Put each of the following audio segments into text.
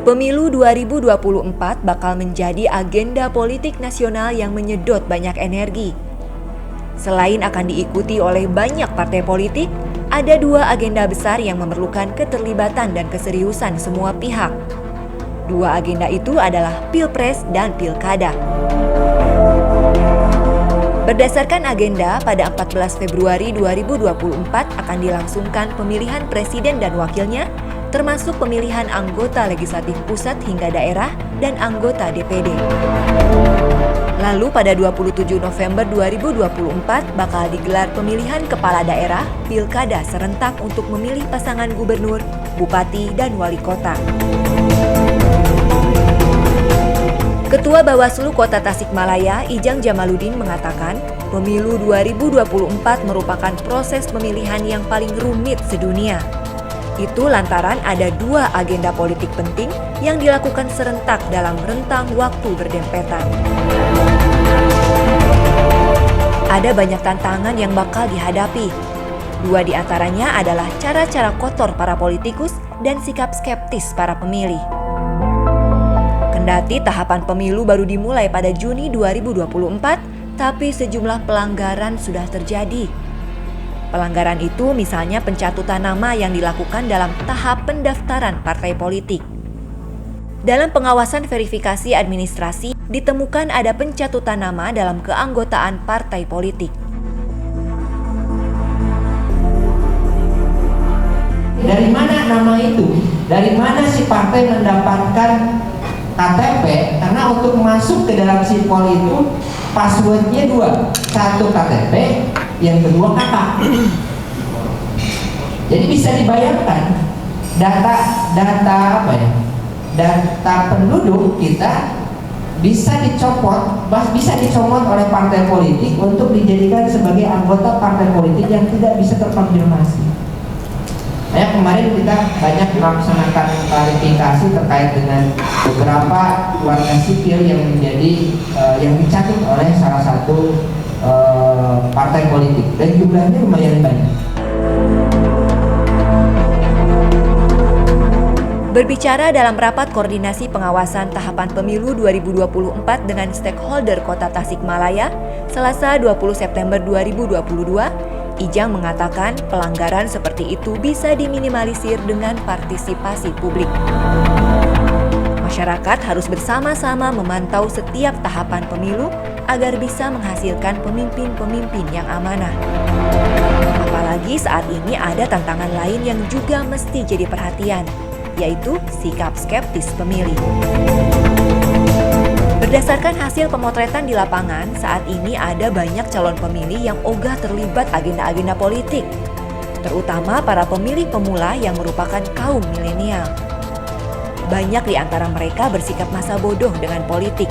Pemilu 2024 bakal menjadi agenda politik nasional yang menyedot banyak energi. Selain akan diikuti oleh banyak partai politik, ada dua agenda besar yang memerlukan keterlibatan dan keseriusan semua pihak. Dua agenda itu adalah Pilpres dan Pilkada. Berdasarkan agenda, pada 14 Februari 2024 akan dilangsungkan pemilihan presiden dan wakilnya, termasuk pemilihan anggota legislatif pusat hingga daerah dan anggota DPD. Lalu pada 27 November 2024 bakal digelar pemilihan kepala daerah, pilkada serentak untuk memilih pasangan gubernur, bupati, dan wali kota. Ketua Bawaslu Kota Tasikmalaya, Ijang Jamaluddin mengatakan, pemilu 2024 merupakan proses pemilihan yang paling rumit sedunia. Itu lantaran ada dua agenda politik penting yang dilakukan serentak dalam rentang waktu berdempetan. Ada banyak tantangan yang bakal dihadapi. Dua di antaranya adalah cara-cara kotor para politikus dan sikap skeptis para pemilih. Kendati tahapan pemilu baru dimulai pada Juni 2024, tapi sejumlah pelanggaran sudah terjadi. Pelanggaran itu misalnya pencatutan nama yang dilakukan dalam tahap pendaftaran partai politik. Dalam pengawasan verifikasi administrasi, ditemukan ada pencatutan nama dalam keanggotaan partai politik. Dari mana nama itu? Dari mana si partai mendapatkan KTP? Karena untuk masuk ke dalam sipol itu passwordnya dua, satu KTP, yang kedua kakak. Jadi bisa dibayangkan data penduduk kita bisa dicomot oleh partai politik untuk dijadikan sebagai anggota partai politik yang tidak bisa terkonfirmasi. Kemarin kita banyak melaksanakan klarifikasi terkait dengan beberapa warga sipil yang yang dicatut oleh salah satu partai politik dan jumlahnya lumayan banyak. Berbicara dalam rapat koordinasi pengawasan tahapan pemilu 2024 dengan stakeholder Kota Tasikmalaya, Selasa 20 September 2022, Ijang mengatakan pelanggaran seperti itu bisa diminimalisir dengan partisipasi publik. Masyarakat harus bersama-sama memantau setiap tahapan pemilu agar bisa menghasilkan pemimpin-pemimpin yang amanah. Apalagi saat ini ada tantangan lain yang juga mesti jadi perhatian, yaitu sikap skeptis pemilih. Berdasarkan hasil pemotretan di lapangan, saat ini ada banyak calon pemilih yang ogah terlibat agenda-agenda politik, terutama para pemilih pemula yang merupakan kaum milenial. Banyak di antara mereka bersikap masa bodoh dengan politik.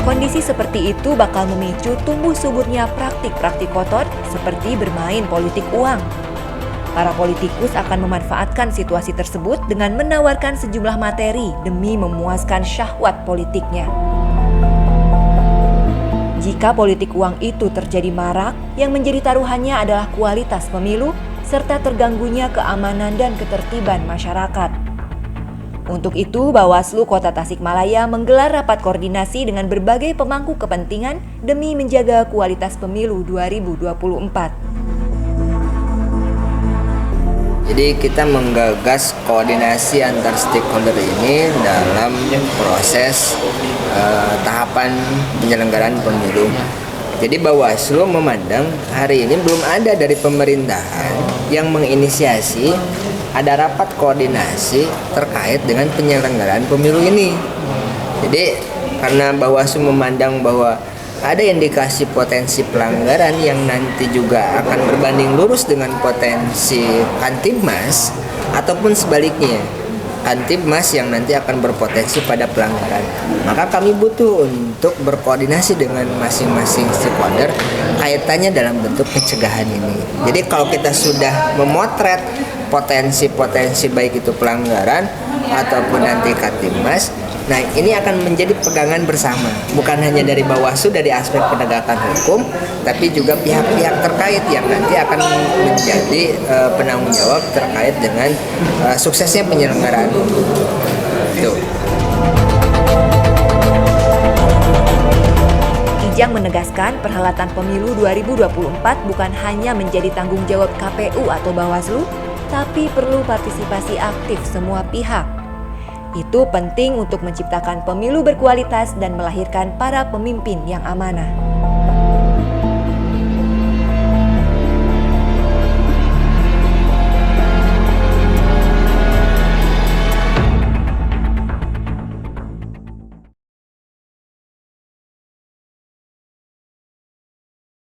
Kondisi seperti itu bakal memicu tumbuh suburnya praktik-praktik kotor seperti bermain politik uang. Para politikus akan memanfaatkan situasi tersebut dengan menawarkan sejumlah materi demi memuaskan syahwat politiknya. Jika politik uang itu terjadi marak, yang menjadi taruhannya adalah kualitas pemilu serta terganggunya keamanan dan ketertiban masyarakat. Untuk itu, Bawaslu Kota Tasikmalaya menggelar rapat koordinasi dengan berbagai pemangku kepentingan demi menjaga kualitas pemilu 2024. Jadi kita menggagas koordinasi antar stakeholder ini dalam proses tahapan penyelenggaraan pemilu. Jadi Bawaslu memandang hari ini belum ada dari pemerintahan yang menginisiasi ada rapat koordinasi terkait dengan penyelenggaraan pemilu ini. Jadi karena Bawaslu memandang bahwa ada indikasi potensi pelanggaran yang nanti juga akan berbanding lurus dengan potensi Kantibmas ataupun sebaliknya Kantibmas yang nanti akan berpotensi pada pelanggaran. Maka kami butuh untuk berkoordinasi dengan masing-masing stakeholder kaitannya dalam bentuk pencegahan ini. Jadi kalau kita sudah memotret potensi-potensi baik itu pelanggaran ataupun nanti Kantibmas, Nah, ini akan menjadi pegangan bersama, bukan hanya dari Bawaslu dari aspek penegakan hukum, tapi juga pihak-pihak terkait yang nanti akan menjadi penanggung jawab terkait dengan suksesnya penyelenggaraan. Tuh. Ijang menegaskan perhelatan pemilu 2024 bukan hanya menjadi tanggung jawab KPU atau Bawaslu, tapi perlu partisipasi aktif semua pihak. Itu penting untuk menciptakan pemilu berkualitas dan melahirkan para pemimpin yang amanah.